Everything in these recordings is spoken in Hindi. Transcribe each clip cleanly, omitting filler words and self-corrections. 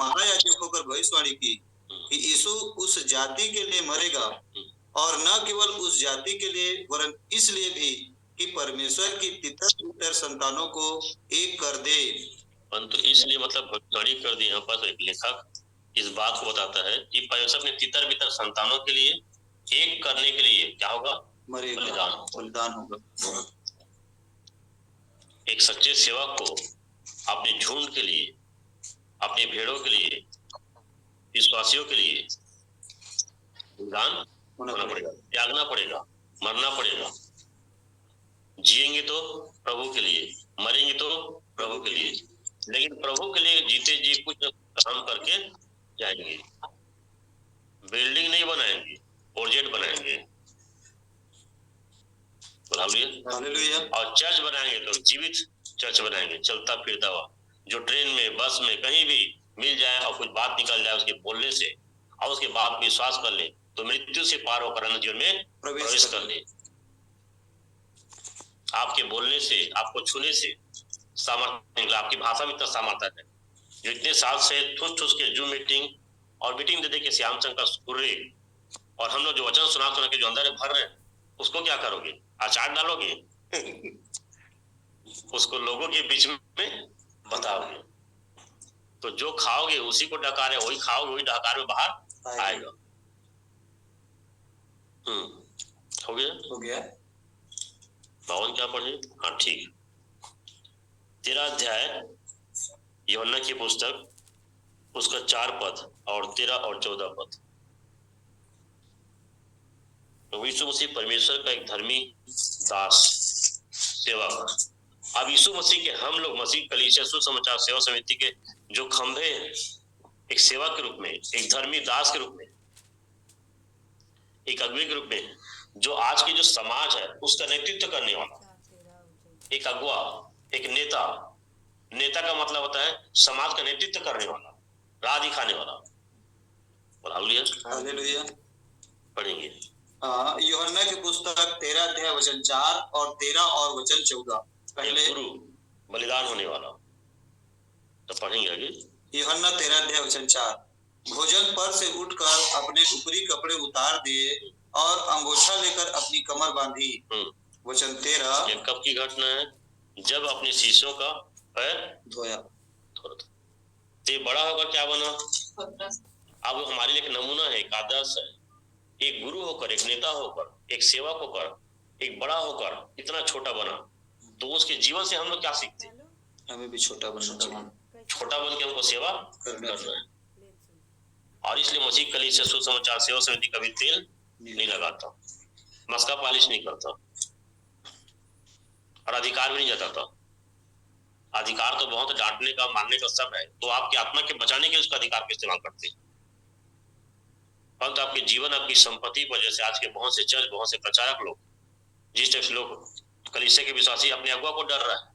महायाजक होकर भविष्यवाणी की कि यीशु उस जाति के लिए मरेगा और न केवल उस जाति के लिए वरन इसलिए भी कि परमेश्वर की तितर संतानों को एक कर दे। परंतु इसलिए मतलब भविष्यवाणी कर दी। यहाँ पर एक लेखक इस बात को बताता है कि परमेश्वर ने तितर बितर संतानों के लिए एक करने के लिए क्या होगा? मरेगा, बलिदान होगा। एक सच्चे सेवक को अपने झुंड के लिए, अपने भेड़ों के लिए, विश्वासियों के लिए बलिदान होना पड़ेगा, त्यागना पड़ेगा, मरना पड़ेगा। जिएंगे तो प्रभु के लिए, मरेंगे तो प्रभु के लिए, लेकिन प्रभु के लिए जीते जी कुछ काम करके जाएंगे। बिल्डिंग नहीं बनाएंगे, प्रोजेक्ट बनाएंगे, और चर्च बनाएंगे तो जीवित चर्च बनाएंगे, चलता फिरता हुआ, जो ट्रेन में, बस में, कहीं भी मिल जाए और कुछ बात निकल जाए उसके बोलने से और उसके बाद विश्वास कर ले तो मृत्यु से पार होकर अन्य जीवन में प्रवेश कर ले। आपके बोलने से, आपको छूने से सामर्थ्य निकला। आपकी भाषा में इतना सामर्थ्य है। जो इतने साल से ठूस के जूम मीटिंग और मीटिंग दे के श्याम शंकर सुर्रे और हम लोग जो वचन सुना के जो अंदर भर रहे हैं, उसको क्या करोगे? अचार डालोगे? उसको लोगों के बीच में बताओगे। तो जो खाओगे उसी को डकारे, वही खाओगे वही डकार में बाहर आएगा। हो गया। 52 क्या पढ़े? हाँ ठीक। 13 अध्याय यूहन्ना की पुस्तक, उसका 4 पद और 13 और 14 पद। तो यीशु मसीह परमेश्वर का एक धर्मी दास, सेवक। अब यीशु मसीह के हम लोग मसीह कलीसिया सुसमाचार सेवा समिति के जो खंभे हैं, एक सेवक के रूप में, एक धर्मी दास के रूप में, एक अगुवे के रूप में, जो आज की जो समाज है उसका नेतृत्व करने वाला एक अगुवा, एक नेता। नेता का मतलब होता है समाज का नेतृत्व करने वाला, राह दिखाने वाला। हालेलुया। पढ़ेंगे यूहन्ना की पुस्तक 13 अध्याय वचन 4 और 13 और वचन 14। पहले गुरु बलिदान होने वाला, तो पढ़ेंगे आगे। यूहन्ना 13 अध्याय वचन 4। भोजन पर से उठकर अपने ऊपरी कपड़े उतार दिए और अंगोछा लेकर अपनी कमर बांधी। वचन 13। ये कब की घटना है? जब अपने शिष्यों का पैर धोया। तो बड़ा होकर क्या बना? अब हमारे लिए एक नमूना है, एक आदर्श है। एक गुरु होकर, एक नेता होकर, एक सेवक होकर, एक बड़ा होकर इतना छोटा बना। तो उसके जीवन से हम लोग क्या सीखते हैं? हमें भी छोटा बनना चाहिए। छोटा बन के हमको सेवा करना है। और इसलिए मसीह कलीसिया सुसमाचार सेवा समिति कभी तेल नहीं लगाता, मस्का पालिश नहीं करता और अधिकार भी नहीं जताता। अधिकार तो बहुत डांटने का, मारने का सब है, तो आपकी आत्मा के बचाने के उसका अधिकार का इस्तेमाल करते हैं। परंतु आपके जीवन, आपकी संपत्ति की वजह से आज के बहुत से चर्च, बहुत से प्रचारक लोग, जिस तरह लोग कलीसिया के विश्वासी अपने अगुवा को डर रहा है,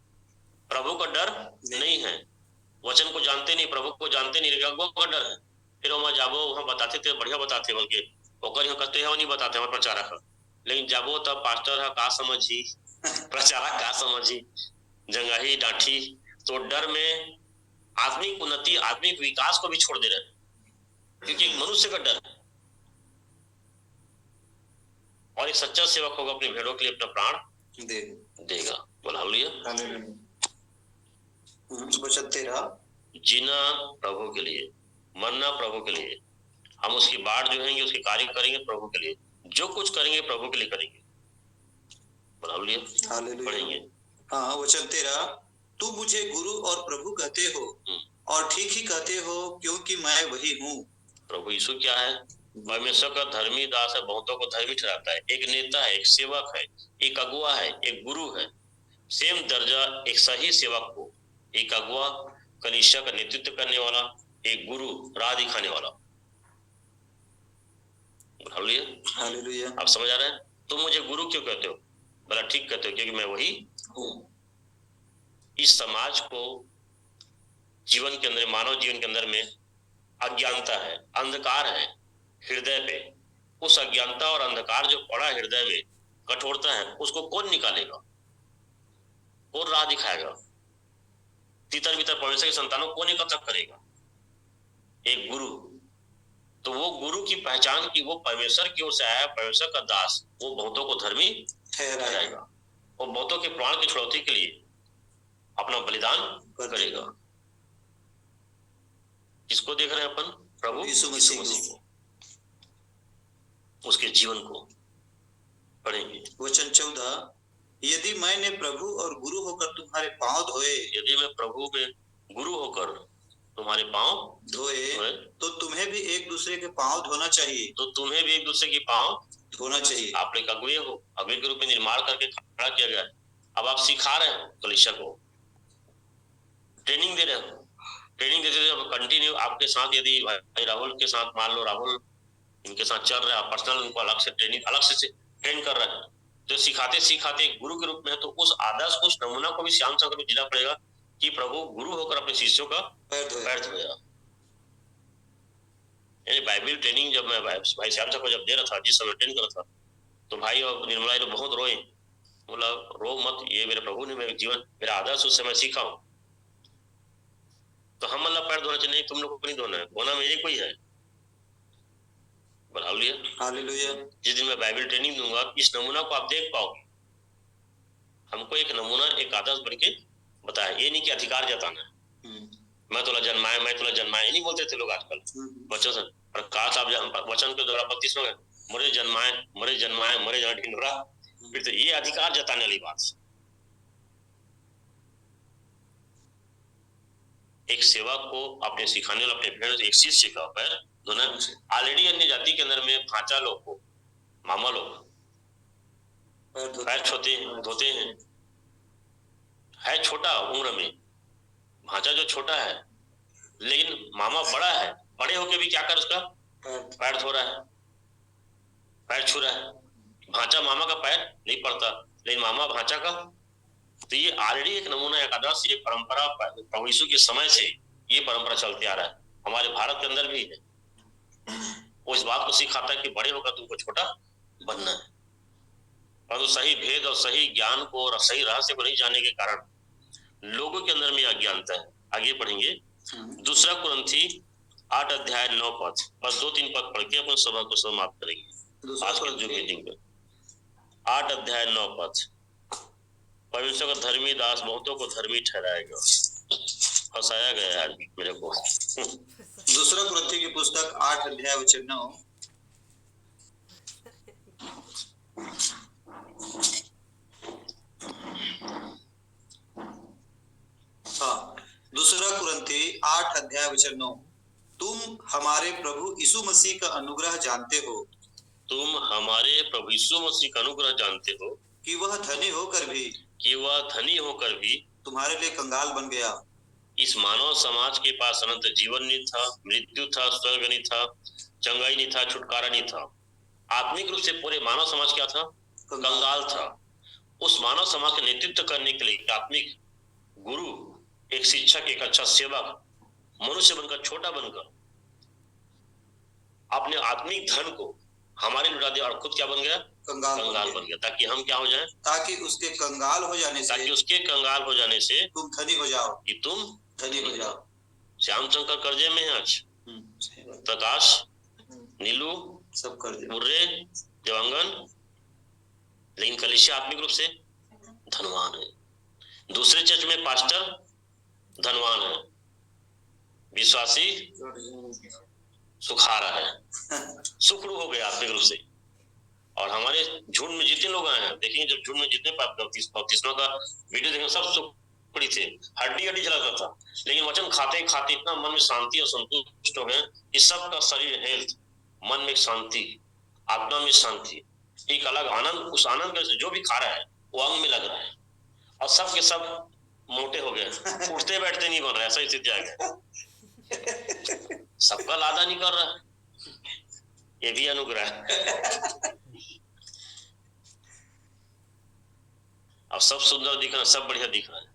प्रभु का डर नहीं है। वचन को जानते नहीं, प्रभु को जानते नहीं, लेकिन अगुवा का डर है। फिर वहां जाबो, वहां बताते थे, बढ़िया बताते, बल्कि ओकर यहाँ कहते हैं नहीं बताते हमारे प्रचारक है, लेकिन जाबो तब पास्टर है का समझी, प्रचारक का समझी, जंगाही डांठी। तो डर में आत्मिक उन्नति, आत्मिक विकास को भी छोड़ दे रहे हैं, क्योंकि एक मनुष्य का डर है। और एक सच्चा सेवक होगा अपने भेड़ों के लिए अपना प्राण देगा। बोला हालेलुया। वचन 13। जीना प्रभु के लिए, मरना प्रभु के लिए। हम उसकी बाट जो है उसके कार्य करेंगे प्रभु के लिए, जो कुछ करेंगे प्रभु के लिए करेंगे। पढ़ेंगे। हाँ, वचन 13। तू मुझे गुरु और प्रभु कहते हो और ठीक ही कहते हो, क्योंकि मैं वही हूँ। प्रभु यीशु क्या है? परमेश्वर का धर्मी दास है, बहुतों को धर्मी ठहराता है। एक नेता है, एक सेवक है, एक अगुवा है, एक गुरु है। सेम दर्जा एक सही सेवक को, एक अगुवा कलीसिया का नेतृत्व करने वाला, एक गुरु राह दिखाने वाला। हालेलुया। आप समझ आ रहे हैं? तुम मुझे गुरु क्यों कहते हो? बोला ठीक कहते हो, क्योंकि मैं वही हूँ। इस समाज को जीवन के अंदर, मानव जीवन के अंदर में अज्ञानता है, अंधकार है हृदय पे। उस अज्ञानता और अंधकार जो पड़ा हृदय में, कठोरता है, उसको कौन निकालेगा? कौन राह दिखाएगा? तितर बितर परमेश्वर की संतानों कौन एकत्र करेगा? एक गुरु, तो वो गुरु की पहचान की वो परमेश्वर की ओर से आया, परमेश्वर का दास, वो बहुतों को धर्मी ठहराएगा और बहुतों के प्राण की छुड़ौती के लिए अपना बलिदान करेगा। किसको देख रहे हैं अपन? प्रभु यीशु मसीह को, उसके जीवन को पढ़ेंगे। वचन 14, यदि मैंने प्रभु और गुरु होकर तुम्हारे पांव धोए, यदि मैं प्रभु में गुरु होकर तुम्हारे पांव धोए तो तुम्हें भी एक दूसरे के पांव धोना चाहिए। तो तुम्हें भी एक दूसरे के पांव धोना चाहिए। आप एक अगुवे हो, अगुवे के रूप में निर्माण करके खड़ा किया गया। अब आप सिखा रहे हो कलीसिया को, ट्रेनिंग दे रहे हो, ट्रेनिंग देते हुए कंटिन्यू आपके साथ, यदि भाई राहुल के साथ मान लो, राहुल इनके साथ चल रहा है, पर्सनल उनको अलग से ट्रेनिंग, अलग से ट्रेन कर रहा है, तो सिखाते सिखाते गुरु के रूप में है, तो उस आदर्श, उस नमूना को भी श्याम संकर में जीना पड़ेगा कि प्रभु गुरु होकर अपने शिष्यों का पैर धोया। बाइबल ट्रेनिंग जब मैं भाई श्याम संकर को जब दे रहा था, जिस समय ट्रेन कर रहा था, तो भाई और निर्मला लोग बहुत रोए, बोला रो मत, ये मेरे प्रभु ने मेरे जीवन, मेरा आदर्श उस समय सीखा हूं। तो हम मतलब पैर धोना चाहिए? नहीं, तुम लोग को नहीं धोना है, धोना मेरे को ही है। हालेलुया। जिस दिन मैं बाइबल ट्रेनिंग दूंगा, इस नमूना को आप देख पाओगे। हमको एक नमूना, एक आदर्श बन के बताया, ये नहीं कि अधिकार जताना है, मैं तुला जन्माया, मैं तुला जन्माया, ये नहीं बोलते थे लोग आजकल बच्चों से। प्रकाश आप वचन के द्वारा 32 में मरे जन्माए, मरे जन्माए, मरे जन्म ढिंढोरा, फिर तो ये अधिकार जताने वाली बात। एक सेवक को अपने सिखाने वाला, अपने भेड़, एक शिष्य का पैर धोना। ऑलरेडी अन्य जाति के अंदर में भांचा लोग को, मामा लोग पैर धोते हैं, है छोटा उम्र में, भांचा जो छोटा है, लेकिन मामा बड़ा है, बड़े होके भी क्या कर उसका पैर धो रहा है, पैर छू रहा है। भांचा मामा का पैर नहीं पड़ता, लेकिन मामा भांचा का। तो ये ऑलरेडी एक नमूना, एक आदर्श, ये परंपरा प्रभु यीशु के समय से ये परंपरा चलती आ रहा है, हमारे भारत के अंदर भी है। वो इस बात को सिखाता है कि बड़े होकर तुमको छोटा बनना है, परंतु सही भेद और सही ज्ञान को और सही रहस्य को नहीं जानने के कारण लोगों के अंदर में अज्ञानता है। आगे पढ़ेंगे, दूसरा कुरिन्थी 8 अध्याय 9 पद, बस 2-3 पद पढ़ के अपन सभा को समाप्त करेंगे आज की जो मीटिंग में। 8 अध्याय 9 पद, परमेश्वर का धर्मी दास बहुतों को धर्मी ठहराएगा। फंसाया गया है मेरे को। दूसरा कुरिन्थी की पुस्तक 8 अध्याय वचन 9, दूसरा कुरिन्थी 8 अध्याय वचन 9, तुम हमारे प्रभु यीशु मसीह का अनुग्रह जानते हो, तुम हमारे प्रभु यीशु मसीह का अनुग्रह जानते हो कि वह धनी होकर भी तुम्हारे लिए कंगाल बन गया। इस मानव समाज के पास अनंत जीवन नहीं था, मृत्यु था, स्वर्ग नहीं था, चंगाई नहीं था, छुटकारा नहीं था। आत्मिक रूप से पूरे मानव समाज क्या था? कंगाल था। उस मानव समाज का नेतृत्व करने के लिए आत्मिक गुरु, एक शिक्षक, एक अच्छा सेवक, मनुष्य बनकर, छोटा बनकर अपने आत्मिक धन को हमारे लुटा दिया और खुद क्या बन गया? कंगाल बन गया, ताकि हम क्या हो जाएं? ताकि उसके कंगाल हो जाने से तुम धनी हो जाओ, कि तुम धनी हो जाओ। श्याम शंकर कर्जे में है आज, प्रकाश, नीलू सब कर्जे, मुर्रे, देवांगन, लेकिन कलीसिया आत्मिक रूप से धनवान है। दूसरे चर्च में पास्टर धनवान है, विश्वासी सुखारा है, सुखरू हो गया आत्मिक रूप से। और हमारे झुंड में जितने लोग आए हैं, देखिए जब झुंड में जितने बपतिस्मा का वीडियो देखें, सब सुखड़ी थे, हड्डी झलकता था, लेकिन वचन खाते खाते इतना मन में शांति और संतुष्ट हो गए कि सबका शरीर हेल्थ, मन में शांति, आत्मा में शांति, एक अलग आनंद, उस आनंद में जो भी खा रहा है वो अंग में लग रहा है, और सब के सब मोटे हो गए, उठते बैठते नहीं बन रहा, ऐसा स्थिति आ गया। सबका लादा नहीं कर रहा, ये भी अनुग्रह है। अब सब सुंदर दिख रहा है, सब बढ़िया दिख रहा है।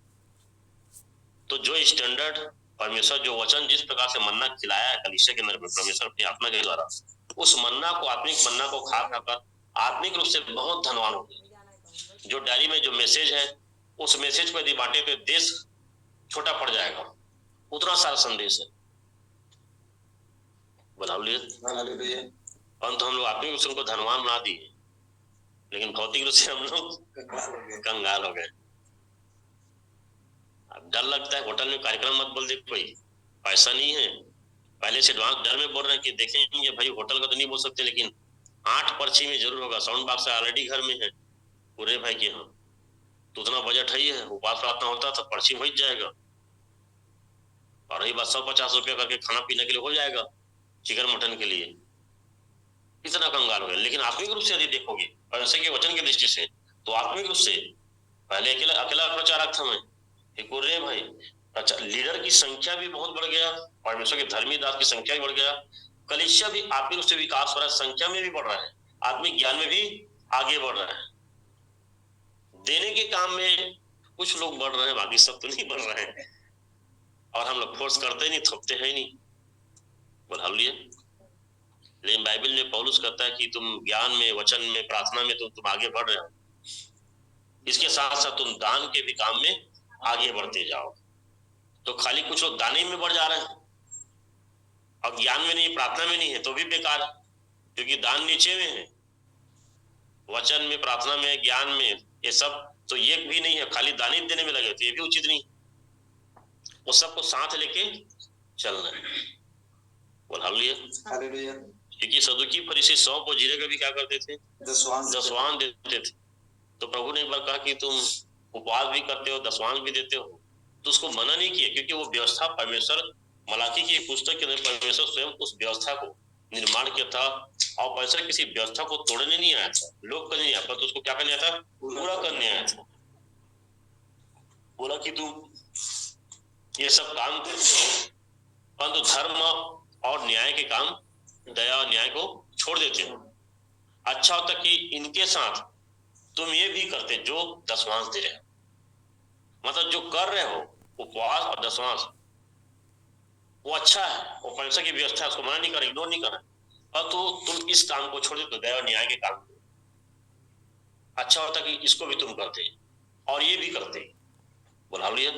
तो जो स्टैंडर्ड परमेश्वर, जो वचन जिस प्रकार से मन्ना खिलाया है कलीसिया के अंदर में परमेश्वर अपनी आत्मा के द्वारा, उस मन्ना को, आत्मिक मन्ना को खा खाकर आत्मिक रूप से बहुत धनवान हो गए। जो डायरी में जो मैसेज है, उस मैसेज को यदि बांटे तो देश छोटा पड़ जाएगा, उतना सारा संदेश है। बोला हालेलुया। परंतु हम लोग आत्मिक रूप से उनको धनवान बना दिए, लेकिन भौतिक रूप से हम लोग कंगाल हो गए। अब डर लगता है, होटल में कार्यक्रम मत बोल दे कोई, पैसा नहीं है, पहले से एडवांस डर में बोल रहे हैं कि देखेंगे भाई होटल का तो नहीं बोल सकते, लेकिन 8 पर्ची में जरूर होगा, साउंड बॉक्स ऑलरेडी घर में है पूरे भाई के यहाँ, तो उतना बजट है ही है, उपवास प्रार्थना होता तो पर्ची हो जाएगा, और रही बात 150 रुपया करके खाना पीने के लिए हो जाएगा, चिकन मटन के लिए, इतना कंगाल हो गया। लेकिन आत्मिक रूप से यदि देखोगे परमेश्वर के वचन की दृष्टि से, तो आत्मिक रूप से पहले अकेला प्रचारक था मैं, रे भाई लीडर की संख्या भी बहुत बढ़ गया, परमेश्वर के धर्मी दास की संख्या भी बढ़ गया, कलीसिया भी आत्मिक रूप से विकास हो रहा है, संख्या में भी बढ़ रहा है, आत्मिक ज्ञान में भी आगे बढ़ रहा है, देने के काम में कुछ लोग बढ़ रहे हैं, बाकी सब तो नहीं बढ़ रहे हैं, और हम लोग फोर्स करते ही नहीं, थोपते हैं नहीं। बोल हालेलुया। लेकिन बाइबल में पौलुस कहता है कि तुम ज्ञान में, वचन में, प्रार्थना में तुम आगे बढ़ रहे हो, इसके साथ साथ तुम दान के भी काम में आगे बढ़ते जाओ। तो खाली कुछ लोग दाने में बढ़ जा रहे हैं और ज्ञान में नहीं, प्रार्थना में नहीं है, तो भी बेकार है, क्योंकि दान नीचे में है, वचन में, प्रार्थना में, ज्ञान में, ये सब तो ये भी नहीं है, खाली दाने देने में लगे, तो ये भी उचित नहीं, वो सबको साथ लेके चलना है। बोल हालेलुया। क्योंकि सदुकी फरीसी 100 को जीरे का भी क्या करते थे, दसवां देते थे। तो प्रभु ने एक बार कहा कि तुम उपवास भी करते हो, दसवां भी देते हो, तो उसको मना नहीं किया, क्योंकि वो व्यवस्था परमेश्वर, मलाकी की पुस्तक के अंदर परमेश्वर स्वयं उस व्यवस्था को निर्माण किया था, और परमेश्वर किसी व्यवस्था को तोड़ने नहीं आया था, लोग करने नहीं आया, पर उसको क्या करने आया था, पूरा करने आया था। बोला कि तुम ये सब काम करते हो, परंतु धर्म और न्याय के काम, दया और न्याय को छोड़ देते हो। अच्छा होता कि इनके साथ तुम ये भी करते जो दसवांश दे रहे हो, मतलब जो कर रहे हो उपवास और दसवांश, वो अच्छा है, वो परमेश्वर की व्यवस्था है, उसको मना नहीं कर, इग्नोर नहीं करना, और तो तुम इस काम को छोड़ देते हो, दया और न्याय के काम को। अच्छा होता कि इसको भी तुम करते और ये भी करते। बोल हालेलुया।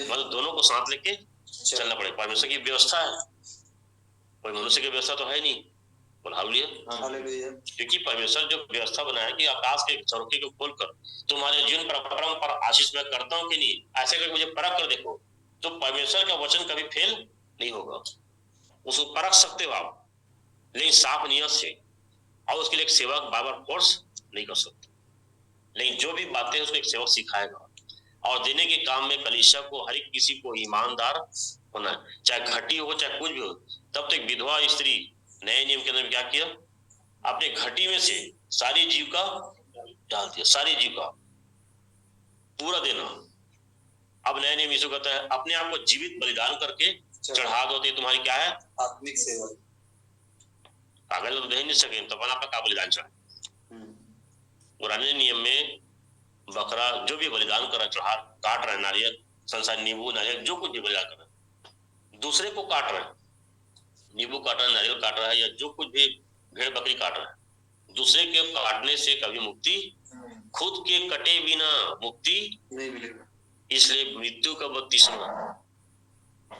मतलब दोनों को साथ लेके चलना पड़ेगा, परमेश्वर की व्यवस्था है, कोई मनुष्य की व्यवस्था तो है नहीं। बोल हालेलुया। क्योंकि परमेश्वर जो व्यवस्था बनाया कि आकाश के झरोखे को खोलकर तुम्हारे जीवन पर परम पर आशीष मैं करता हूँ कि नहीं, ऐसे करके मुझे परख कर देखो, तो परमेश्वर का वचन कभी फेल नहीं होगा, उसको परख सकते हो आप, लेकिन साफ नियत से, और उसके लिए एक सेवक बार बार फोर्स नहीं कर सकते, लेकिन जो भी बातें उसको एक सेवक सिखाएगा, और देने के काम में कलीसिया को, हर एक किसी को ईमानदार होना है, चाहे घटी हो चाहे कुछ भी हो। तब तक विधवा स्त्री नए नियम के अंदर क्या किया, अपने घटी में से सारी जीविका डाल दिया, सारी जीविका पूरा देना। अब नए नियम यीशु कहता है अपने आप को जीवित बलिदान करके चढ़ा दो, तो तुम्हारी क्या है, आत्मिक सेवा। कागज तो दे नहीं सके, तो अपना का बलिदान चढ़ा। पुराने नियम में बकरा जो भी बलिदान कर रहा, चढ़ा काट रहा है, नारियल, संसार नींबू नारियल जो कुछ भी बलिदान कर रहा है, दूसरे को काट रहा है, नींबू काट रहा है, नारियल काट रहा है, या जो कुछ भी भेड़ बकरी काट रहा है, दूसरे के काटने से कभी मुक्ति, खुद के कटे बिना मुक्ति नहीं मिलेगा। इसलिए मृत्यु का बपतिस्मा,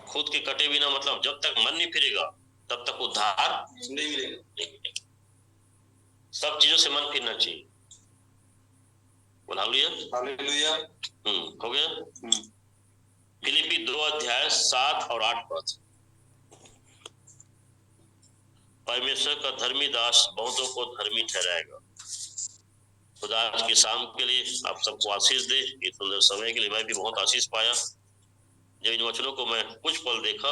खुद के कटे बिना मतलब जब तक मन नहीं फिरेगा तब तक उद्धार नहीं मिलेगा। सब चीजों से मन फिरना चाहिए। हालेलुया। हो गया। फिलिपी 2 अध्याय 7 और 8 पद। परमेश्वर का धर्मी दास बहुतों को धर्मी ठहराएगा। खुदा आज की शाम के लिए आप सबको आशीष दे, ये सुंदर समय के लिए मैं भी बहुत आशीष पाया। जब इन वचनों को मैं कुछ पल देखा,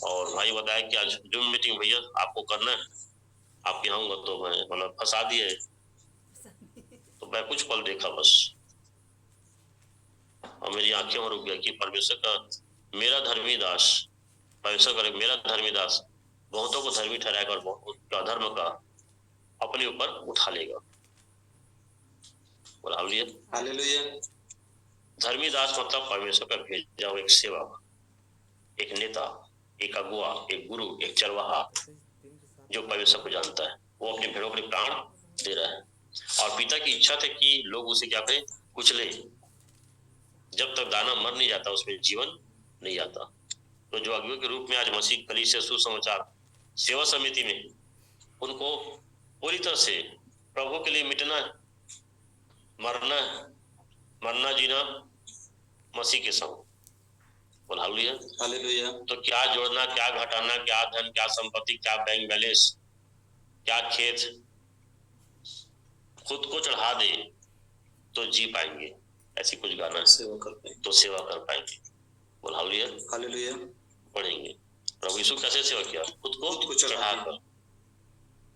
और भाई बताया कि आज जूम मीटिंग भैया आपको करना है, आपके यहाँ आऊंगा, तो मैं मतलब फंसा दिया है, तो मैं कुछ पल देखा बस, और मेरी आंखें में रुक गया कि परमेश्वर का मेरा धर्मी दास, परमेश्वर का मेरा धर्मी दास बहुतों को धर्मी ठहराएगा, और बहुत अधर्म का अपने ऊपर उठा लेगा। हालेलुया। धर्मी दास मतलब परमेश्वर का भेजा हुआ एक सेवक, एक नेता, एक अगुआ, एक गुरु, एक चरवाहा, जो परमेश्वर को जानता है, वो अपने भेड़ों के लिए प्राण दे रहा है, और पिता की इच्छा थी कि लोग उसे क्या करें, कुचले। जब तक दाना मर नहीं जाता उसमें जीवन नहीं आता। तो जो अगुए के रूप में आज मसीह कलीसिया सुसमाचार सेवा समिति में, उनको पूरी तरह से प्रभु के लिए मिटना है, मरना है, मरना जीना मसीह के संग। बोल हालेलुया। हालेलुया। तो क्या जोड़ना, क्या घटाना, क्या धन, क्या संपत्ति, क्या बैंक बैलेंस, क्या खेत, खुद को चढ़ा दे तो जी पाएंगे, ऐसी कुछ गाना है, सेवा कर पाएंगे, तो सेवा कर पाएंगे। बोल हालेलुया। हालेलुया। पढ़ेंगे प्रभु यीशु कैसे सेवा किया, खुद को चढ़ाकर।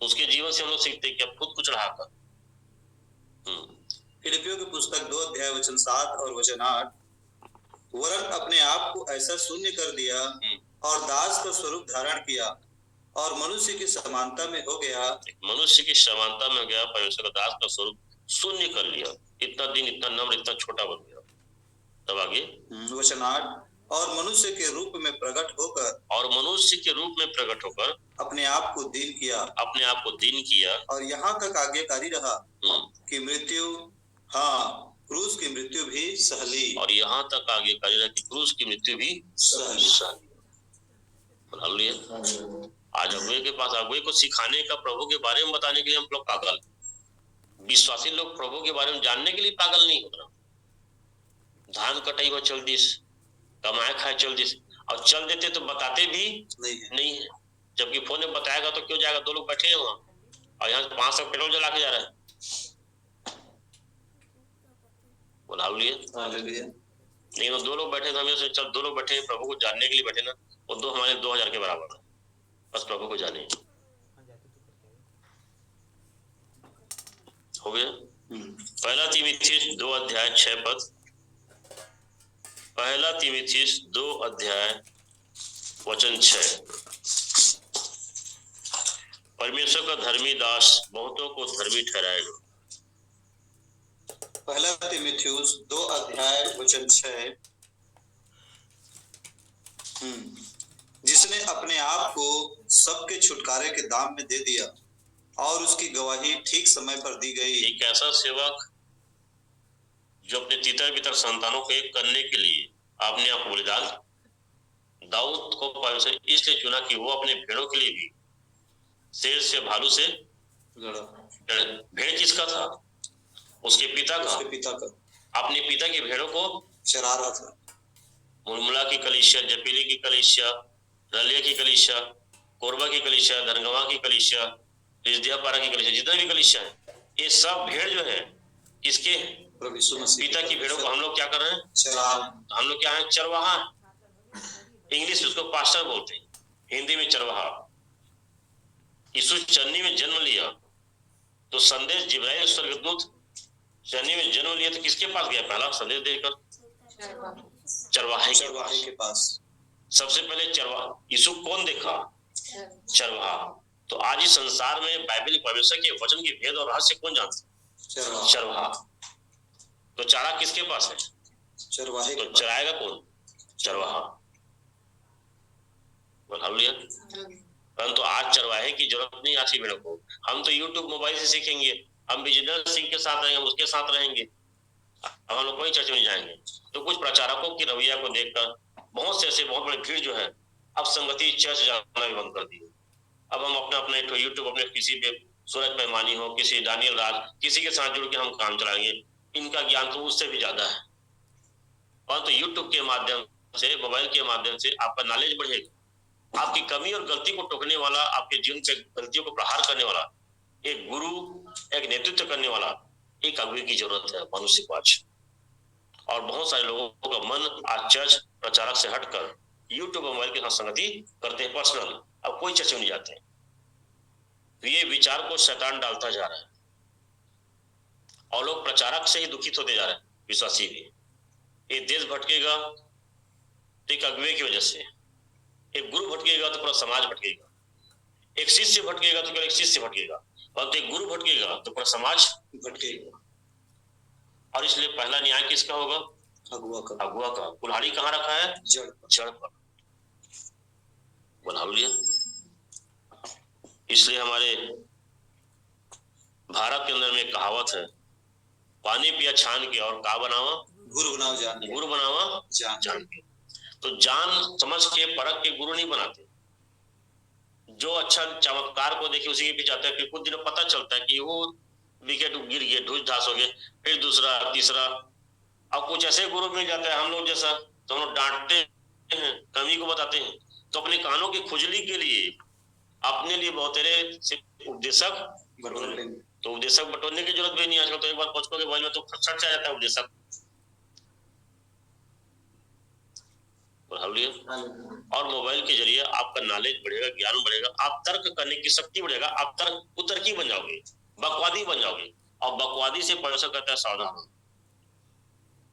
उसके जीवन से हम लोग सीखते हैं कि अब खुद को चढ़ाकर। फिलिपियों की पुस्तक 2 अध्याय वचन 7 और वचन 8, वरन अपने आप को ऐसा शून्य कर दिया और दास का स्वरूप धारण किया और मनुष्य की समानता में हो गया। मनुष्य की समानता में हो गया, परमेश्वर का दास का स्वरूप शून्य कर लिया, इतना दिन, इतना नम्र, इतना छोटा बन गया। तब आगे वचन 8, और मनुष्य के रूप में प्रकट होकर, और मनुष्य के रूप में प्रकट होकर अपने आप को दीन किया, अपने आप को दीन किया, और यहाँ तक आज्ञाकारी रहा कि मृत्यु, हाँ क्रूस की मृत्यु भी सहली, और यहाँ तक आज्ञाकारी रहा कि क्रूस की मृत्यु भी सहली। आज अगुए के पास, अगुए को सिखाने का, प्रभु के बारे में बताने के लिए हम लोग पागल, विश्वासी लोग प्रभु के बारे में जानने के लिए पागल नहीं होता। धान कटाई हुआ चल दिस, कमाए खाए चल दिस, और चल देते तो बताते भी नहीं है। जबकि फोन में बताएगा तो क्यों जाएगा, 2 लोग बैठे हैं वहां और यहाँ 500 पेट्रोल जला के जा रहा है। बोला हालेलुया। नहीं, वो 2 लोग बैठे तो हमें से चल 2 लोग बैठे हैं, प्रभु को जानने के लिए बैठे ना, वो 2 हमारे 2000 के बराबर है, बस प्रभु को जाने। हो गया। पहला तीमुथियुस 2 अध्याय 6 पद, पहला तीमुथियुस 2 अध्याय वचन 6, परमेश्वर का धर्मी दास बहुतों को धर्मी ठहराएगा। पहला तीमुथियुस 2 अध्याय वचन 6, जिसने अपने आप को सबके छुटकारे के दाम में दे दिया और उसकी गवाही ठीक समय पर दी गई। एक ऐसा सेवक जो अपने तितर बितर संतानों को एक करने के लिए अपने आप को बलिदान, दाऊद को परमेश्वर इसलिए चुना कि वो अपने भेड़ों के लिए भी शेर से, भालू से लड़ा। भेड़ किसका था? उसके पिता का। अपने पिता की भेड़ों को चरा रहा था। मुलमुला की कलीसिया, जपेली की कलीसिया, रलिया की कलीसिया, कोरबा की कलीसिया, धनगवा की कलीसिया, रिजदियापारा की कलीसिया, जितने भी कलीसिया है, ये सब भेड़ जो है किसके? पिता की भेड़ों को हम लोग क्या कर रहे हैं? हम लोग क्या है? चरवाहा। इंग्लिश उसको पास्टर बोलते हैं, हिंदी में चरवाहा। यीशु चन्नी में जन्म लिया तो संदेश जिब्राइल स्वर्गदूत चन्नी में जन्म लिया तो किसके पास गया? पहला संदेश देकर चरवाहे के पास। सबसे पहले चरवाहा। यीशु कौन देखा? चरवाहा। तो आज इस संसार में बाइबल परमेश्वर के वचन की भेद और रहस्य कौन जानता? चरवाहा। तो चारा किसके पास है? चरवाहे। तो चराएगा कौन? चरवाहा। हालेलुया। परंतु आज चरवाहे की जरूरत नहीं आज की भेड़ों को। हम तो यूट्यूब मोबाइल से सीखेंगे, हम बिजनेस सिंह के साथ रहेंगे, उसके साथ रहेंगे, हम लोग कोई चर्च में जाएंगे। तो कुछ प्रचारकों की रवैया को देखकर बहुत से ऐसे बहुत बड़ी भीड़ जो है अब संगति चर्च जाना भी बंद कर दी। अब हम अपना अपना एक यूट्यूब, अपने किसी पे सूरज पैमानी हो, किसी दानियल राज, किसी के साथ जुड़ के हम काम चलाएंगे। इनका ज्ञान तो उससे भी ज्यादा है। परंतु यूट्यूब के माध्यम से, मोबाइल के माध्यम से आपका नॉलेज बढ़ेगा। आपकी कमी और गलती को टोकने वाला, आपके जीवन के गलतियों को प्रहार करने वाला एक गुरु, एक नेतृत्व करने वाला एक अगुवे की जरूरत है मनुष्य को आज। और बहुत सारे लोगों का मन आज चर्च प्रचारक से हटकर यूट्यूब मोबाइल के साथ संगति करते हैं, पर्सनल। अब कोई चर्च में नहीं जाते हैं। तो ये विचार को शैतान डालता जा रहा है और लोग प्रचारक से ही दुखित होते जा रहे हैं, विश्वासी भी। एक देश भटकेगा तो एक अगुवे की वजह से, एक गुरु भटकेगा तो पूरा समाज भटकेगा, एक शिष्य भटकेगा तो केवल एक शिष्य भटकेगा, परंतु एक गुरु भटकेगा तो पूरा समाज भटकेगा। और इसलिए पहला न्याय किसका होगा? अगुआ का। अगुआ का। कुल्हाड़ी कहाँ रखा है? जड़ पर। बोला हालेलुया। इसलिए हमारे भारत के अंदर में एक कहावत है, पानी पिया छान के और का बनावा? गुरु बनावा जान के। गुरु बनावा जान के। तो जान समझ के परख के गुरु नहीं बनाते, जो अच्छा चमत्कार को देखे उसी के पीछे जाता है, फिर कुछ दिनों पता चलता है कि वो विकेट गिर गए, ढूस ढास हो गए, फिर दूसरा तीसरा। अब कुछ ऐसे गुरु मिल जाता है हम लोग जैसा, तो हम लोग डांटते हैं, कमी को बताते हैं, तो अपने कानों की खुजली के लिए अपने लिए बहुतेरे से उपदेशक तो उपदेशक बटोरने की जरूरत भी नहीं आजकल। तो एक बार पहुंचोगे मोबाइल में तो खट से आ जाता है उपदेशक। और मोबाइल के जरिए आपका नॉलेज बढ़ेगा, ज्ञान बढ़ेगा, आप तर्क करने की शक्ति बढ़ेगा, आप कुतर्की बन जाओगे, बकवादी बन जाओगे। और बकवादी से परमेश्वर कहता है सावधान।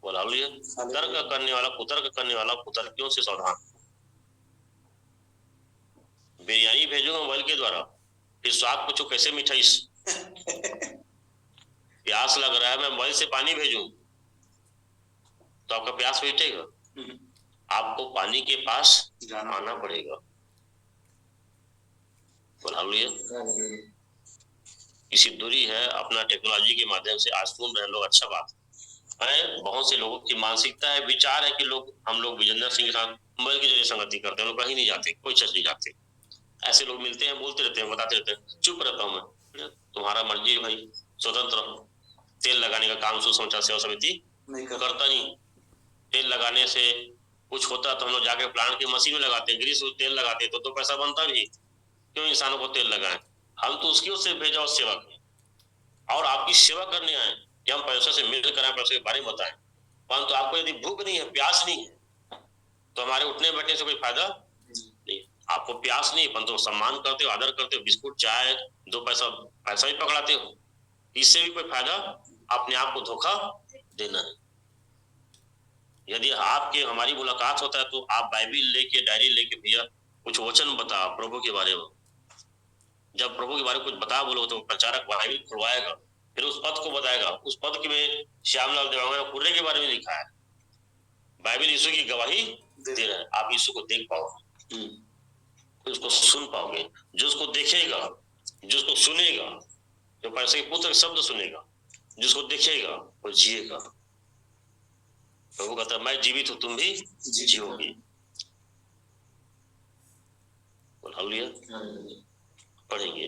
बोला तर्क करने वाला, कुतर्कियों से सावधान। बिरयानी भेजूंगा मोबाइल के द्वारा, फिर स्वाद पूछो कैसे मिठाई। प्यास लग रहा है, मैं मोबाइल से पानी भेजूं तो आपका प्यास मिटेगा? आपको पानी के पास आना पड़ेगा। किसी दूरी है, अपना टेक्नोलॉजी के माध्यम से आज सुन रहे लोग, अच्छा बात है। बहुत से लोगों की मानसिकता है, विचार है कि हम लोग विजेंद्र सिंह के साथ मोबाइल के जरिए संगति करते हैं, लोग कहीं नहीं जाते, कोई चर्च नहीं जाते। ऐसे लोग मिलते हैं, बोलते रहते हैं, बताते रहते हैं, चुप रहता हूँ मैं। तुम्हारा मर्जी है भाई, स्वतंत्र रहो। तेल लगाने का काम सुसमाचार सेवा समिति करता नहीं। तेल लगाने से कुछ होता तो हम लोग जाके प्लांट की मशीन में लगाते हैं, ग्रीस तेल लगाते तो पैसा बनता भी। क्यों इंसानों को तेल लगाएं? हम तो उसकी ओर से भेजा और सेवा करें, और आपकी सेवा करने आए कि हम पैसों से मिल कर पैसों के बारे में बताएं। परंतु आपको यदि भूख नहीं है, प्यास नहीं है, तो हमारे उठने बैठने से कोई फायदा नहीं। आपको प्यास नहीं, परंतु सम्मान करते हो, आदर करते हो, बिस्कुट चाय 2 पैसा भी पकड़ाते हो, इससे भी कोई फायदा? अपने आप को धोखा देना है। यदि आपके हमारी मुलाकात होता है तो आप बाइबिल लेके, डायरी लेके, भैया कुछ वचन बता प्रभु के बारे में। जब प्रभु के बारे में कुछ बता बोलो तो प्रचारक बाइबिल खुलवाएगा, फिर उस पद को बताएगा। उस पद के में श्यामलाल देवांगना कुर्रे के बारे में लिखा है। बाइबिल यीशु की गवाही दे रहा है। आप यीशु को देख पाओगे, उसको सुन पाओगे। जो उसको देखेगा, जो उसको सुनेगा, जो परमेश्वर के पुत्र के शब्द सुनेगा, जिसको देखेगा वो जिएगा। प्रभु कहता है मैं जीवित हूं, तुम भी जियोगे। हालेलुया। पढ़ेंगे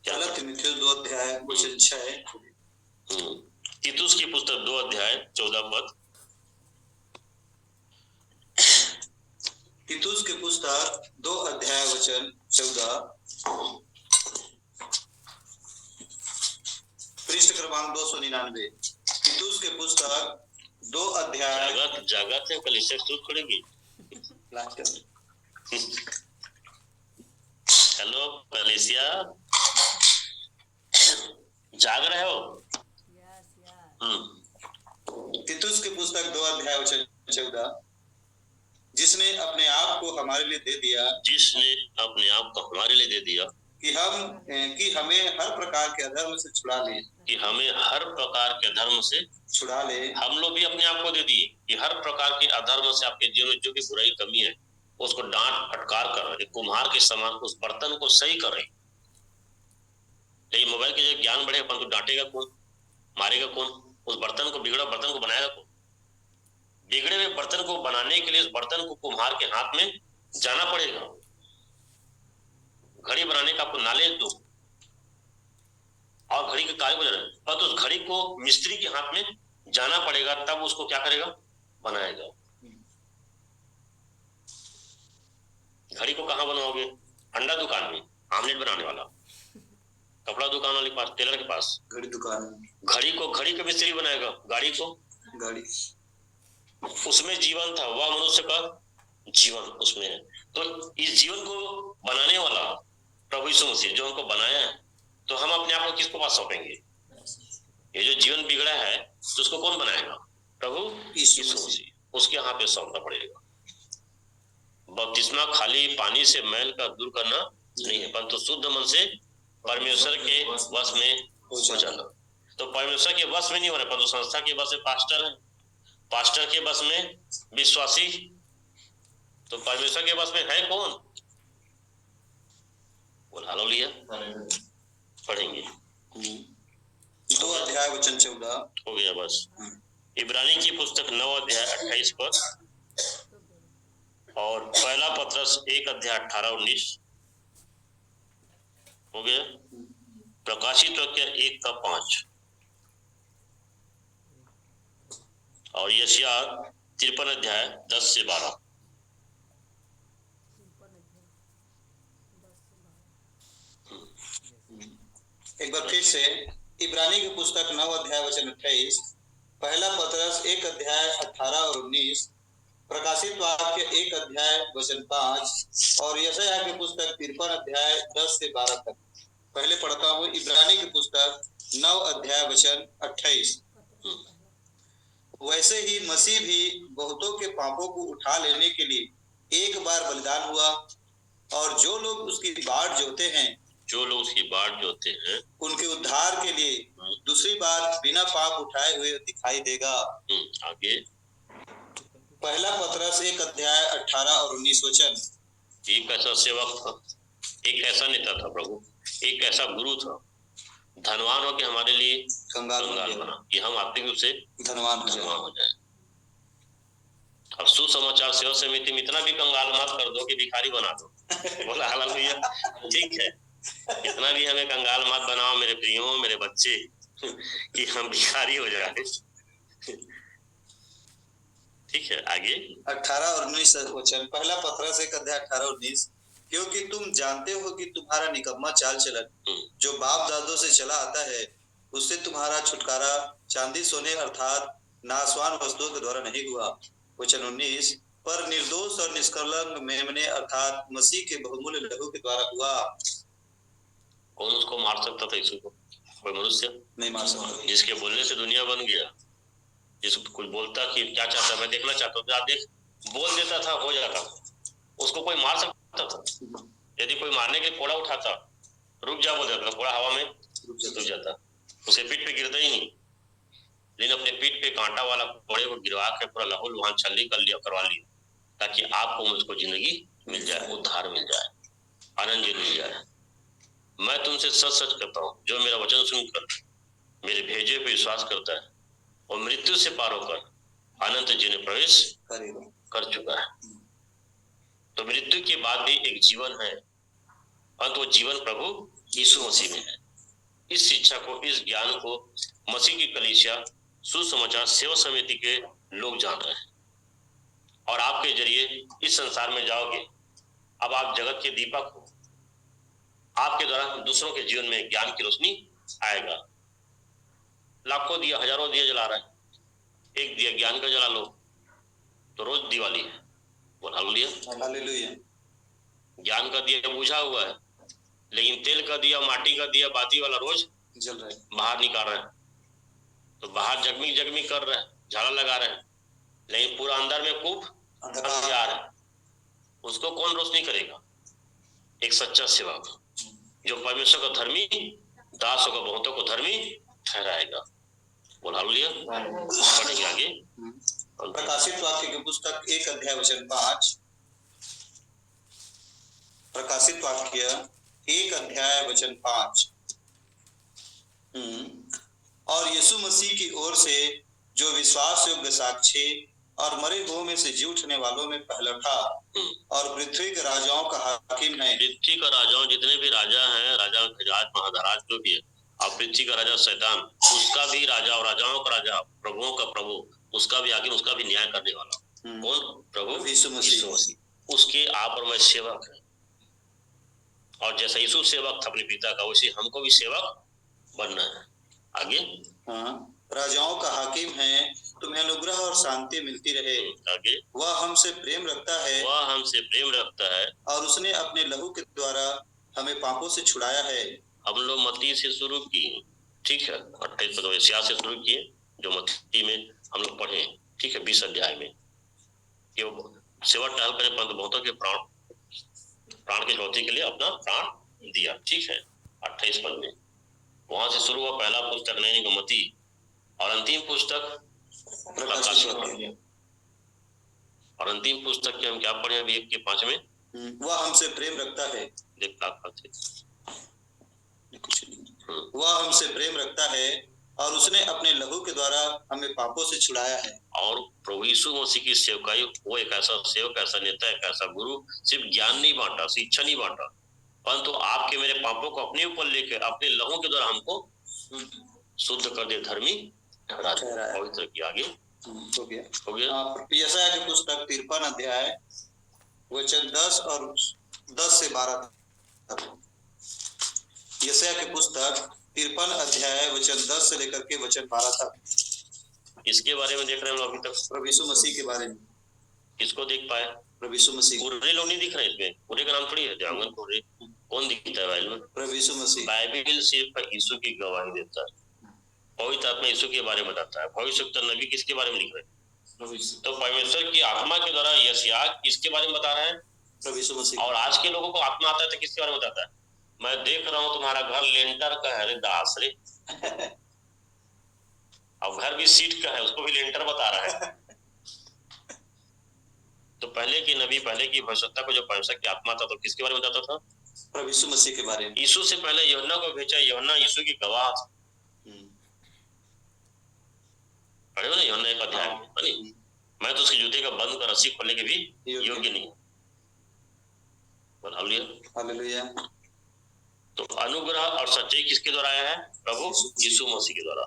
पहला तीमुथियुस 2 अध्याय 6। तीतुस की पुस्तक 2 अध्याय 14 पद। तीतुस की पुस्तक 2 अध्याय वचन 14, पृष्ठ क्रमांक 299। तीतुस की पुस्तक 2 अध्याय। जागत है, कल इससे शुरू करेंगे। हेलो कलेसिया, जाग रहे हो? तीतुस की पुस्तक 2 अध्याय वचन 14, जिसने अपने आप को हमारे लिए दे दिया, कि हमें हर प्रकार के अधर्म से छुड़ा ले, हम लोग भी अपने आप को दे दिए कि हर प्रकार के अधर्म से, आपके जीवन में जो भी बुराई कमी है उसको डांट फटकार कर एक कुम्हार के समान उस बर्तन को सही करें। लेकिन मोबाइल के जो ज्ञान बढ़े, परंतु डांटेगा कौन, मारेगा कौन? उस बर्तन को, बिगड़ा बर्तन को बनाएगा कौन? बिगड़े हुए बर्तन को बनाने के लिए उस बर्तन को कुम्हार के हाथ में जाना पड़ेगा। घड़ी बनाने का आपको नॉलेज दो और घड़ी के कार्य को जाना, पर तो उस घड़ी को मिस्त्री के हाथ में जाना पड़ेगा, तब उसको क्या करेगा? बनाएगा। घड़ी को कहाँ बनाओगे? अंडा दुकान में आमलेट बनाने वाला, कपड़ा दुकान वाले के पास, टेलर के पास घड़ी दुकान। घड़ी को घड़ी का मिस्त्री बनाएगा, गाड़ी को गाड़ी। उसमें जीवन था, वह मनुष्य का जीवन उसमें है। तो इस जीवन को बनाने वाला प्रभु यीशु मसीह जो हमको बनाया है, तो हम अपने आप को किसको पास सौंपेंगे? ये जो जीवन बिगड़ा है तो उसको कौन बनाएगा? प्रभु यीशु मसीह। उसके हाथ पे सौंपना पड़ेगा। बपतिस्मा खाली पानी से मैल का दूर करना नहीं है, परंतु शुद्ध मन से परमेश्वर के वश में हो जाना। तो परमेश्वर के वश में नहीं हो रहा, परंतु संस्था के वश में पास्टर है, पास्टर के वश में विश्वासी। तो परमेश्वर के वश में है कौन? बोल हालेलुया। पढ़ेंगे 2 अध्याय वचन 14 हो गया बस। इब्रानी की पुस्तक 9 अध्याय 28 पर और पहला पत्रस 1:18-19 हो गया। प्रकाशित वाक्य 1:5 और यशायाह 53:10-12। एक बार फिर से इब्रानी की पुस्तक 9:28, पहला पत्रस 1:18 और 19, प्रकाशित वाक्य 1:5 और यशायाह की पुस्तक 53:10-12 तक। पहले पढ़ता हूँ इब्रानी की पुस्तक 9:28। वैसे ही मसीह भी बहुतों के पापों को उठा लेने के लिए एक बार बलिदान हुआ, और जो लोग उसकी बाट जोते हैं उनके उद्धार के लिए दूसरी बार बिना पाप उठाए हुए दिखाई देगा। आगे पहला पत्रस 1:18 और 19 वचन। एक ऐसा सेवक था, एक ऐसा नेता था प्रभु, एक ऐसा गुरु था, धनवान हो के हमारे लिए कंगाल बना कि हम आत्मिक रूप से धनवान हो जाए। अब सुसमाचार सेवा समिति में इतना भी कंगाल मत कर दो कि भिखारी बना दो। बोला हालेलुया, ठीक है, इतना भी हमें कंगाल मत बनाओ मेरे प्रियो, मेरे बच्चे, कि हम भिखारी हो जाए। ठीक है, आगे 18 और 19 वचन। पहला पत्रस 1:18 और 19। क्योंकि तुम जानते हो कि तुम्हारा निकम्मा चाल चलन जो बाप दादों से चला आता है, उससे तुम्हारा छुटकारा चांदी सोने अर्थात नाशवान वस्तुओं के द्वारा नहीं हुआ। वचन 19, पर निर्दोष और निष्कलंक मेमने अर्थात मसीह के बहुमूल्य लहू के द्वारा हुआ। कौन उसको मार सकता था? यीशु को कोई मनुष्य नहीं मार सकता, जिसके बोलने से दुनिया बन गया। जिसको कुछ बोलता कि क्या चाहता, मैं देखना चाहता हूँ, आप देख, बोल देता था, हो जाता। उसको कोई मार सकता था? यदि कोई मारने के लिए कोड़ा उठाता, रुक जा बोल देता, कोड़ा हवा में रुक जाता, उसे पीठ पे गिरता ही नहीं। लेकिन अपने पीठ पे कांटा वाला कोड़े को गिरवा के पूरा लहू लुहान छल्ली करवा लिया, ताकि आपको मुझको जिंदगी मिल जाए, उद्धार मिल जाए, आनंद मिल जाए। मैं तुमसे सच सच कहता हूँ, जो मेरा वचन सुनकर मेरे भेजे पे विश्वास करता है और मृत्यु से पार होकर अनंत जीवन प्रवेश कर चुका है। तो मृत्यु के बाद भी एक जीवन है, और वो जीवन प्रभु यीशु मसीह में है। इस शिक्षा को, इस ज्ञान को मसीह की कलीसिया सुसमाचार सेवा समिति के लोग जान रहे हैं, और आपके जरिए इस संसार में जाओगे। अब आप जगत के दीपक हो, आपके द्वारा दूसरों के जीवन में ज्ञान की रोशनी आएगा। लाखों दिया, हजारों दिया जला रहे हैं, एक दिया ज्ञान का जला लो तो रोज दिवाली है। बोल हालेलुया। ज्ञान का दिया बुझा हुआ है, लेकिन तेल का दिया, माटी का दिया, बाती वाला रोज जल रहा है, बाहर निकाल रहे हैं, तो बाहर जगमिग जगमिग कर रहे हैं, झाड़ा लगा रहे हैं, लेकिन पूरा अंदर में खूब अंधकार है। उसको कौन रोशनी करेगा? एक सच्चा सेवक जो परमेश्वर का धर्मी दास होगा, बहुतों को धर्मी ठहराएगा। बोल हालेलुया। पढ़ेंगे आगे। प्रकाशित वाक्य की पुस्तक 1:5। प्रकाशित वाक्य 1:5। और यीशु मसीह की ओर से जो विश्वास योग्य साक्षी और मरे हुओं में से जी उठने वालों में पहला था, और पृथ्वी के राजाओं का हाकिम है। पृथ्वी का राजाओं, जितने भी राजा हैं, राजा महाराज जो भी है, और पृथ्वी का राजा शैतान, उसका भी राजा, और राजाओं का राजा, प्रभुओं का प्रभु, उसका भी हाकिम, उसका भी न्याय करने वाला। कौन? प्रभु यीशु मसीह। उसके आप और मैं सेवक है, और जैसा यीशु सेवक था अपने पिता का, वैसे हमको भी सेवक बनना है। आगे राजाओं का हाकिम है, तुम्हें अनुग्रह और शांति मिलती रहे। आगे वह हमसे प्रेम रखता है, और उसने अपने लहू के द्वारा हमें पापों से छुड़ाया है। हम लोग मत्ती से शुरू किए, ठीक है, 28 से शुरू किए, जो मत्ती में हम लोग पढ़े, ठीक है, 20 अध्याय में सेवा टहल करने परंतु बहुतों के प्राण की चौथी के लिए अपना प्राण दिया, ठीक है, 28 पद में। वहां से शुरू हुआ पहला पुस्तक नई नियम मत्ती, और अंतिम पुस्तक प्रकाशित। और अंतिम पुस्तक के हम क्या पढ़े अभी 1:5 में? वह हमसे प्रेम रखता है, वह हमसे प्रेम रखता है, और उसने अपने लहू के द्वारा हमें पापों से छुड़ाया है। और प्रभु यीशु मसीह की सेवकाई, वो एक ऐसा सेवक, ऐसा नेता, एक ऐसा गुरु सिर्फ ज्ञान नहीं बांटा, शिक्षा नहीं बांटा, परंतु आपके मेरे पापों को अपने ऊपर लेकर अपने लहू के द्वारा हमको शुद्ध कर दे, धर्मी पवित्र किया। आगे हो गया हो गया। यशायाह की पुस्तक 53 अध्याय वचन 10 और 10 से 12 तक। यशायाह की पुस्तक 53 अध्याय वचन 10 से लेकर के वचन 12 तक। इसके बारे में देख रहे हैं हम अभी तक, प्रभु यीशु मसीह के बारे में। किसको देख पाए? प्रभु यीशु मसीह। पूरे लोग नहीं दिख रहे इसमें, पूरे का नाम थोड़ी है देवांगन पूरे। कौन दिखता है बाइबल में? प्रभु यीशु मसीह। बाइबल सिर्फ यीशु की गवाही देता है, पवित्र आत्मा यीशु के बारे में बताता है। भविष्यवक्ता नबी किसके बारे में लिख रहे हैं? तो परमेश्वर की आत्मा के द्वारा यशायाह किसके बारे में बता रहे हैं? प्रभु यीशु मसीह। और आज के लोगों को आत्मा आता है तो किसके बारे में बताता है? मैं देख रहा हूँ तुम्हारा घर लेंटर का है रे दास रे। अब घर भी सीट का है, उसको भी लेंटर बता रहा है। तो पहले की नबी, पहले की भविष्यवक्ता को जो परमेश्वर की आत्मा था, तो किसके बारे में बताता था? प्रभु यीशु मसीह के बारे में। यीशु से पहले यूहन्ना को भेजा, यूहन्ना यीशु की गवाह। पढ़े हो ना यूहन्ना एक अध्याय में, मैं तो उसके जूते का बंद कर रस्सी खोलने के भी योग्य नहीं। हालेलुया। तो अनुग्रह और सच्चाई किसके द्वारा आया है? प्रभु यीशु मसीह के द्वारा।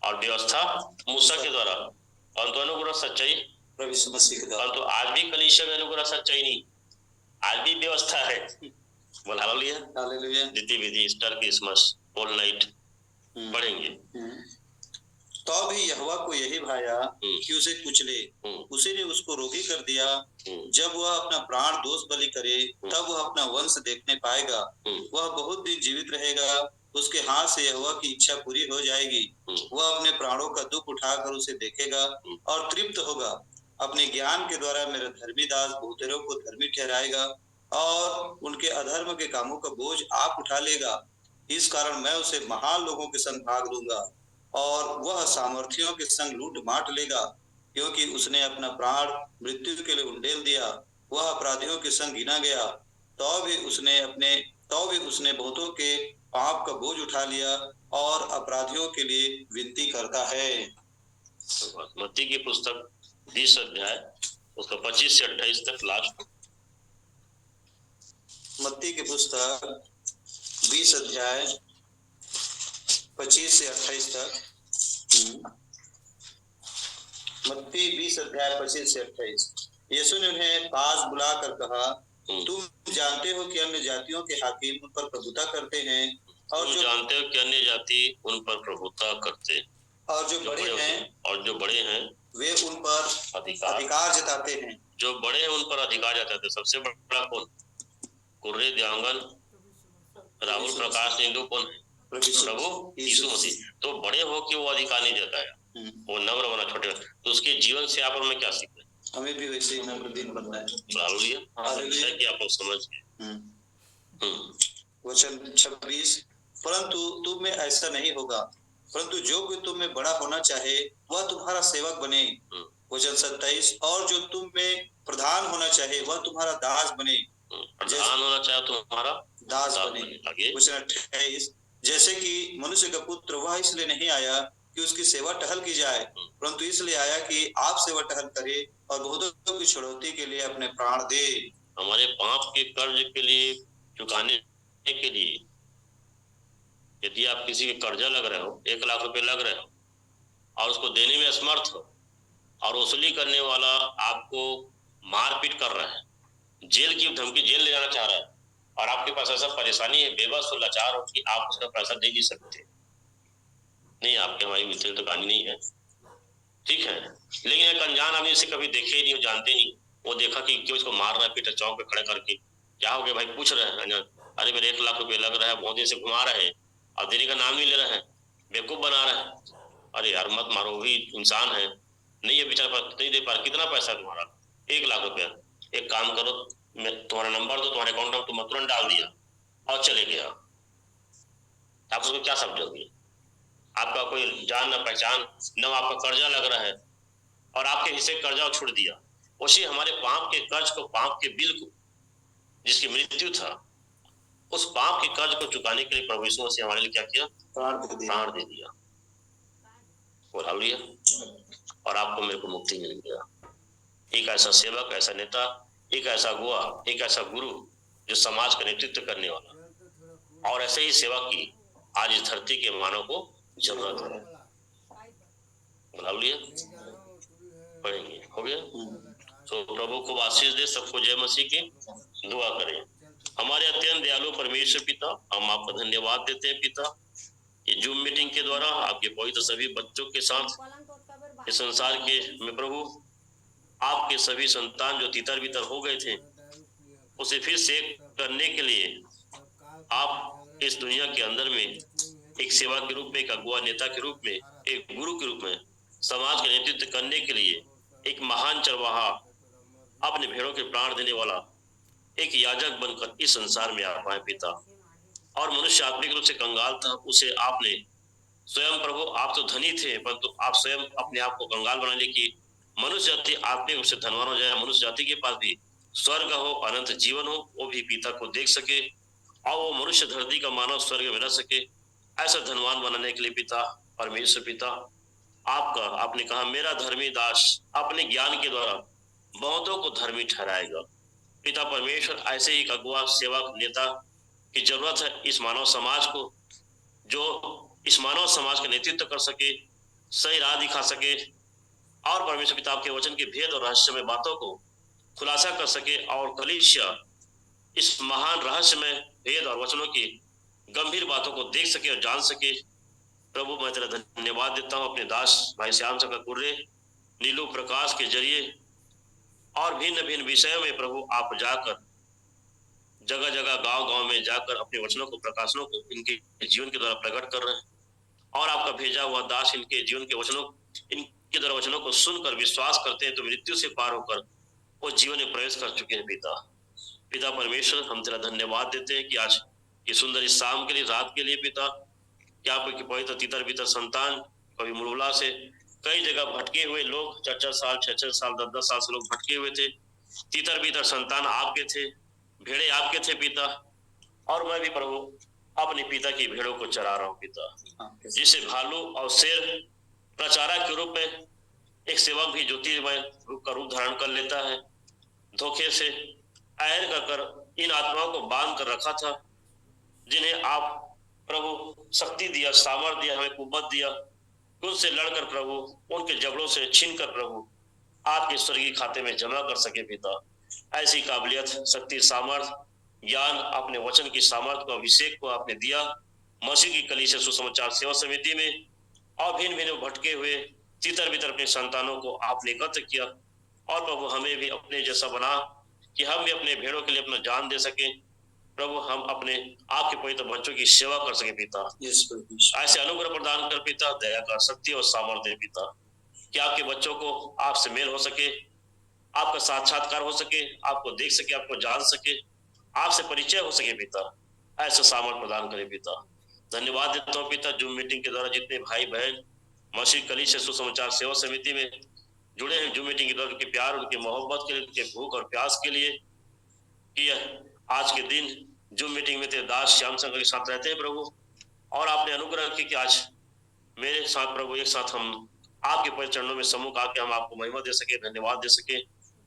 और व्यवस्था मूसा के द्वारा, परंतु अनुग्रह सच्चाई प्रभु यीशु मसीह के द्वारा। परंतु आज भी कलीसिया में अनुग्रह सच्चाई नहीं, आज भी व्यवस्था है। बोल हालेलुया। हालेलुया। रीति विधि, ईस्टर, क्रिसमस, होल नाइट पढ़ेंगे। तो भी यहोवा को यही भाया कि उसे कुचले, उसी ने उसको रोगी कर दिया। जब वह अपना प्राण दोष बलि करे, तब वह अपना वंश देखने पाएगा। वह बहुत दिन जीवित रहेगा, उसके हाथ से यहोवा की इच्छा पूरी हो जाएगी। वह अपने प्राणों का दुख उठाकर उसे देखेगा और तृप्त होगा। अपने ज्ञान के द्वारा मेरा धर्मी दास बहुतेरों को धर्मी ठहराएगा और उनके अधर्म के कामों का बोझ आप उठा लेगा। इस कारण मैं उसे महान लोगों के संग भाग दूंगा और वह सामर्थियों के संग लूट माट लेगा, क्योंकि उसने अपना प्राण मृत्यु के लिए उंडेल दिया। वह अपराधियों के संग गिना गया, तो भी उसने बहुतों के पाप का बोझ उठा लिया और अपराधियों के लिए विनती करता है। मत्ती की पुस्तक 20 अध्याय उसका 25 से 28 तक लास्ट। मत्ती की पुस्तक 20 अध्याय 25 से 28 तक। मत्ती 20 अध्याय 25 से 28। यीशु ने उन्हें पास बुलाकर कहा, तुम जानते हो कि अन्य जातियों के हाकिम उन पर प्रभुता करते हैं और जो जानते हो कि अन्य जाति उन पर प्रभुता करते और जो बड़े हैं वे उन पर अधिकार जताते हैं। जो बड़े हैं उन पर अधिकार जताते। सबसे बड़ा कौन? कुर्रे देवांगन राहुल प्रकाश हिंदू कौन है? प्रभु यीशु मसीह। तो बड़े हो कि वो अधिकार नहीं जताया, वो नम्र बना, छोटे। तो उसके जीवन से आप हमें क्या सीखना है? हमें भी वैसे ही नम्र दिन बनना है। हालेलुया कि आप लोग समझ गए। वचन 26। परंतु तुम में ऐसा नहीं होगा, परंतु जो कोई तुम में बड़ा होना चाहे वह तुम्हारा सेवक बने। वचन 27। और जो तुम में प्रधान होना चाहे वह तुम्हारा दास बने। प्रधान होना चाहे तुम्हारा दास बने। वचन 28। जैसे कि मनुष्य का पुत्र वह इसलिए नहीं आया कि उसकी सेवा टहल की जाए, परंतु इसलिए आया कि आप सेवा टहल करे और बहुतों की छुड़ौती के लिए अपने प्राण दे। हमारे पाप के कर्ज के लिए चुकाने के लिए, यदि आप किसी के कर्जा लग रहे हो, 1 लाख रुपए लग रहे हो और उसको देने में असमर्थ हो और वसूली करने वाला आपको मारपीट कर रहा है, जेल की धमकी, जेल ले जाना चाह रहा है और आपके पास ऐसा परेशानी है, बेबस और लाचार हो कि आप उसका पैसा दे नहीं सकते। नहीं, आपके हमारी मित्र तो कहानी नहीं है, ठीक है, लेकिन एक अनजान आदमी से कभी देखे नहीं, जानते नहीं, वो देखा कि क्यों इसको मार रहा है, पीटर चौक पे खड़े करके, क्या हो गया भाई? पूछ रहे हैं अनजान, अरे मेरे 1 लाख रुपए लग रहा है, बहुत दिन से घुमा रहे हैं और देने का नाम नहीं ले रहे हैं, बेवकूफ बना रहे हैं। अरे यार मत मारो, भी इंसान है, नहीं है बेचारा, नहीं दे पा रहा। कितना पैसा है तुम्हारा? 1 लाख रुपया। एक काम करो, मैं तुम्हारा नंबर दो, तुम्हारे अकाउंट में तुम तुरंत डाल दिया और चले गया। आप उसको क्या समझोगे? आपका कोई जान न पहचान न, आपका कर्जा लग रहा है और आपके हिस्से कर्जा छुड़ दिया। उसी हमारे पाप के कर्ज को, पाप के बिल को, जिसकी मृत्यु था, उस पाप के कर्ज को चुकाने के लिए प्रभु यीशु मसीह हमारे लिए क्या किया? प्राण दे दिया। हालेलुया। और आपको मेरे को मुक्ति मिल गया। एक ऐसा सेवक, ऐसा नेता, एक ऐसा अगुआ, एक ऐसा गुरु जो समाज का नेतृत्व करने वाला, और ऐसे ही सेवा की आज इस धरती के मानव को जरूरत है। बुला लिया, पढ़ेंगे, हो गया। तो प्रभु को आशीष दे, सबको जय मसीह की दुआ करें। हमारे अत्यंत दयालु परमेश्वर पिता, हम आपको धन्यवाद देते हैं पिता, ये जूम मीटिंग के द्वारा आपके पवित्र सभी बच्चों के साथ इस संसार के में प्रभु आपके सभी संतान जो तितर बितर हो गए थे उसे फिर से करने के लिए आप इस दुनिया के अंदर में एक सेवा के रूप में, एक अगुआ नेता के रूप में, एक गुरु के रूप में समाज का नेतृत्व करने के लिए एक महान चरवाहा, अपने भेड़ों के प्राण देने वाला एक याजक बनकर इस संसार में आ पाए पिता। और मनुष्य आत्मिक रूप से कंगाल था, उसे आपने स्वयं प्रभु, आप तो धनी थे परंतु आप स्वयं अपने आप को कंगाल बनाने की मनुष्य जाति आत्मिक रूप से धनवान हो जाए, मनुष्य जाति के पास भी स्वर्ग हो, अनंत जीवन हो, वो भी पिता को देख सके और वो मनुष्य धरती का मानव स्वर्ग में रह सके, ऐसा धनवान बनाने के लिए पिता, परमेश्वर पिता आपका, आपने कहा मेरा धर्मी दास अपने ज्ञान के द्वारा बहुतों को धर्मी ठहराएगा। पिता परमेश्वर, ऐसे ही एक अगुआ, सेवक, नेता की जरूरत है इस मानव समाज को, जो इस मानव समाज का नेतृत्व कर सके, सही राह दिखा सके और परमेश्वर पिता आपके वचन के भेद और रहस्यमय बातों को खुलासा कर सके और कलीसिया इस महान रहस्यमय भेद और वचनों की गंभीर बातों को देख सके और जान सके। प्रभु मैं तेरा धन्यवाद देता हूँ अपने दास भाई श्याम शंकर कुर्रे, नीलू प्रकाश के जरिए और भिन्न भिन्न विषयों में प्रभु आप जाकर जगह जगह, गांव गांव में जाकर अपने वचनों को, प्रकाशनों को इनके जीवन के द्वारा प्रकट कर रहे हैं और आपका भेजा हुआ दास इनके जीवन के वचनों, इनके द्वारा वचनों को सुनकर विश्वास करते हैं तो मृत्यु से पार होकर वो जीवन में प्रवेश कर चुके हैं पिता। पिता परमेश्वर, हम तेरा धन्यवाद देते हैं कि आज ये सुंदर इस शाम के लिए, रात के लिए पिता, क्या आपके पवित्र तितर बितर संतान कभी मुरबुला से कई जगह भटके हुए लोग, 4-4 साल, 6-6 साल, 10-10 साल से लोग भटके हुए थे, तितर बितर संतान आपके थे, भेड़े आपके थे पिता, और मैं भी प्रभु अपने पिता की भेड़ों को चरा रहा हूँ पिता, जिसे भालू और शेर प्रचारक के रूप में एक सेवक भी ज्योतिर्मय रूप का रूप धारण कर लेता है, धोखे से ऐर कर इन आत्माओं को बांध कर रखा था, जिन्हें आप प्रभु शक्ति दिया, सामर्थ दिया, हमें कुव्वत दिया, उनसे लड़कर प्रभु उनके जबड़ों से छीन कर प्रभु आपके स्वर्गीय खाते में जमा कर सके पिता। ऐसी काबिलियत, शक्ति, सामर्थ, ज्ञान, अपने वचन की सामर्थ को, अभिषेक को आपने दिया मसीह की कलीसिया सुसमाचार सेवा समिति में, और भिन्न भिन्न भटके हुए तितर बितर अपने संतानों को आपने एकत्र किया और प्रभु हमें भी अपने जैसा बना कि हम भी अपने भेड़ों के लिए अपना जान दे सके प्रभु, हम अपने आपके पवित्र बच्चों की सेवा कर सके पिता। ऐसे अनुग्रह प्रदान कर पिता, दया कर, शक्ति और सामर्थ्य पिता, कि आपके बच्चों को आपसे मेल हो सके, आपका साक्षात्कार हो सके, आपको देख सके, आपको जान सके, आपसे परिचय हो सके पिता, ऐसा सामर्थ्य प्रदान करे पिता। धन्यवाद देता हूँ पिता, जूम मीटिंग के द्वारा जितने भाई बहन मसीह कलीसिया सुसमाचार सेवा समिति में जुड़े हैं, जूम मीटिंग के द्वारा उनके प्यार, उनकी मोहब्बत के लिए, उनके भूख और प्यास के लिए, कि आज के दिन जूम मीटिंग में तेरे दास श्याम शंकर के साथ रहते हैं प्रभु, और आपने अनुग्रह किया कि आज मेरे साथ प्रभु एक साथ हम आपके पवित्र चरणों में सम्मुख आके हम आपको महिमा दे सके, धन्यवाद दे सके,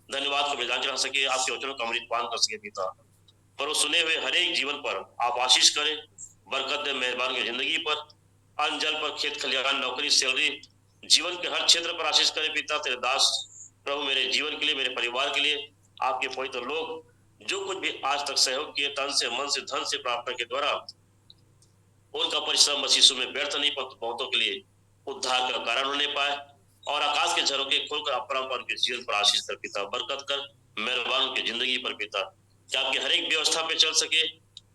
धन्यवाद को बलिदान चढ़ा सके, आपके वचनों का अमृतपान कर सके पिता। पर वो सुने हुए हर एक जीवन पर आप आशीष करें, बरकत दे मेहरबान की जिंदगी पर, अन्न जल पर, खेत खलिहान, नौकरी, सैलरी, जीवन के हर क्षेत्र पर आशीष करें पिता। तेरे दास प्रभु मेरे जीवन के लिए, मेरे परिवार के लिए, आपके पवित्र लोग जो कुछ भी आज तक सहयोग किए, तन से, मन से, धन से, प्रार्थना के द्वारा, उनका परिश्रम मसीह में व्यर्थ नहीं, परंतु बहुतों के लिए उद्धार का कारण होने पाए, और आकाश के झरोखे खोलकर अपरंपार के जीवन पर आशीष कर पिता, बरकत कर मेहरबान की जिंदगी पर पिता, कि आपकी हर एक व्यवस्था पे चल सके,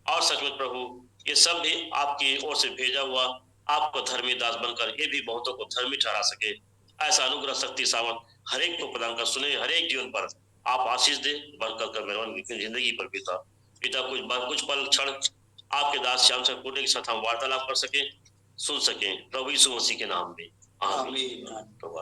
और सचमुच प्रभु ये सब भी आपकी ओर से भेजा हुआ आपको धर्मी दास बनकर ये भी बहुतों को धर्मी ठहरा सके, ऐसा अनुग्रह, शक्ति, सामर्थ हर एक को प्रदान कर, सुने हर एक जीवन पर आप आशीष दे, बरकत कर मेहरबान की जिंदगी पर पिता। पिता कुछ पल क्षण आपके दास श्याम शंकर कुर्रे के साथ हम वार्तालाप कर सके, सुन सके, प्रभु यीशु मसीह के नाम में आमीन। प्रभु